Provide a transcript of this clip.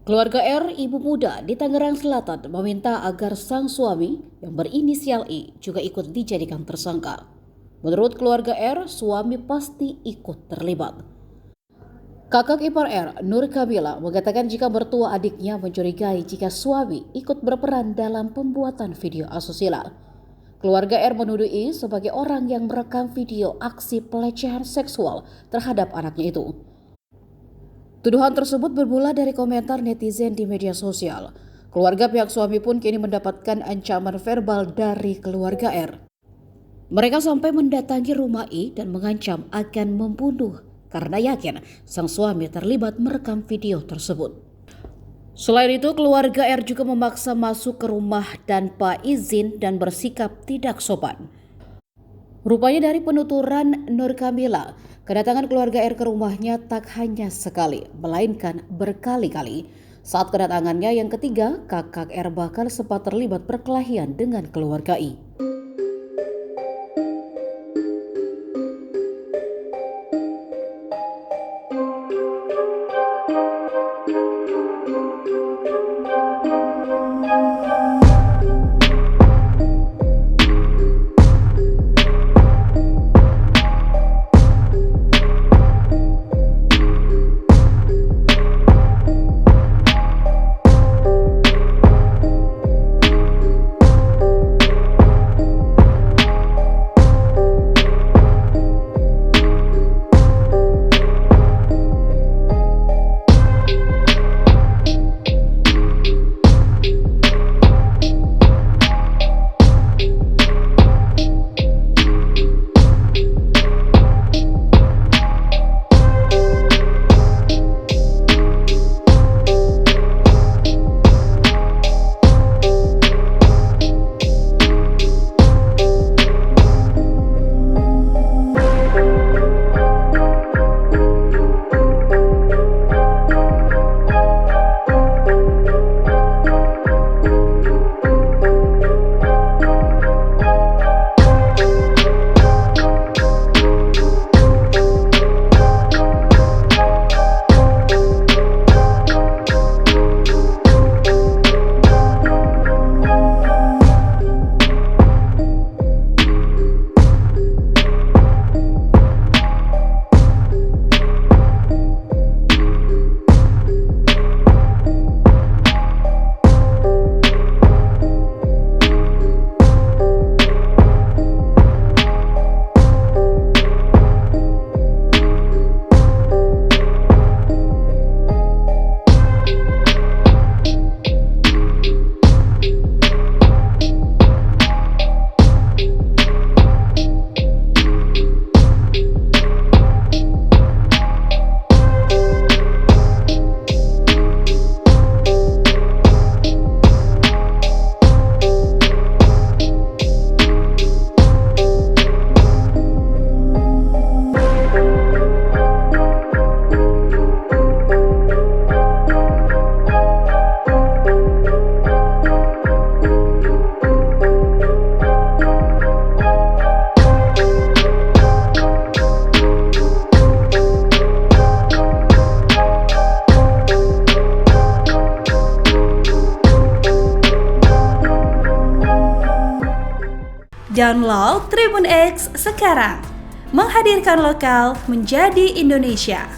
Keluarga R, ibu muda di Tangerang Selatan, meminta agar sang suami yang berinisial I juga ikut dijadikan tersangka. Menurut keluarga R, suami pasti ikut terlibat. Kakak ipar R, Nur Kamila, mengatakan jika mertua adiknya mencurigai jika suami ikut berperan dalam pembuatan video asusila. Keluarga R menuduh I sebagai orang yang merekam video aksi pelecehan seksual terhadap anaknya itu. Tuduhan tersebut bermula dari komentar netizen di media sosial. Keluarga pihak suami pun kini mendapatkan ancaman verbal dari keluarga R. Mereka sampai mendatangi rumah I dan mengancam akan membunuh karena yakin sang suami terlibat merekam video tersebut. Selain itu, keluarga R juga memaksa masuk ke rumah tanpa izin dan bersikap tidak sopan. Rupanya dari penuturan Nur Kamila, kedatangan keluarga R ke rumahnya tak hanya sekali, melainkan berkali-kali. Saat kedatangannya yang ketiga, kakak R bahkan sempat terlibat perkelahian dengan keluarga I. Download Tribun X sekarang, menghadirkan lokal menjadi Indonesia.